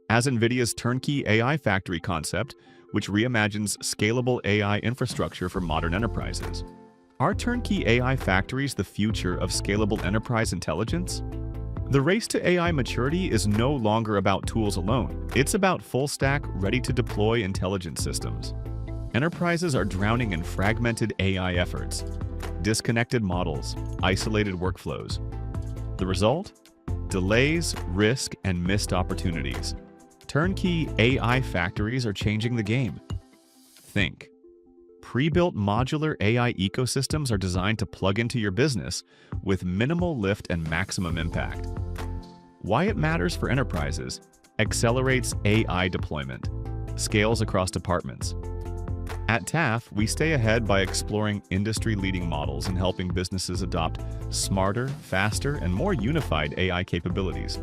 as NVIDIA's Turnkey AI Factory concept, which reimagines scalable AI infrastructure for modern enterprises. Are Turnkey AI Factories the future of scalable enterprise intelligence? The race to AI maturity is no longer about tools alone. It's about full-stack, ready-to-deploy intelligence systems. Enterprises are drowning in fragmented AI efforts, disconnected models, isolated workflows. The result? Delays, risk, and missed opportunities. Turnkey AI factories are changing the game. Think. Pre-built modular AI ecosystems are designed to plug into your business with minimal lift and maximum impact. Why it matters for enterprises: accelerates AI deployment, scales across departments. At TAFF, we stay ahead by exploring industry-leading models and helping businesses adopt smarter, faster, and more unified AI capabilities.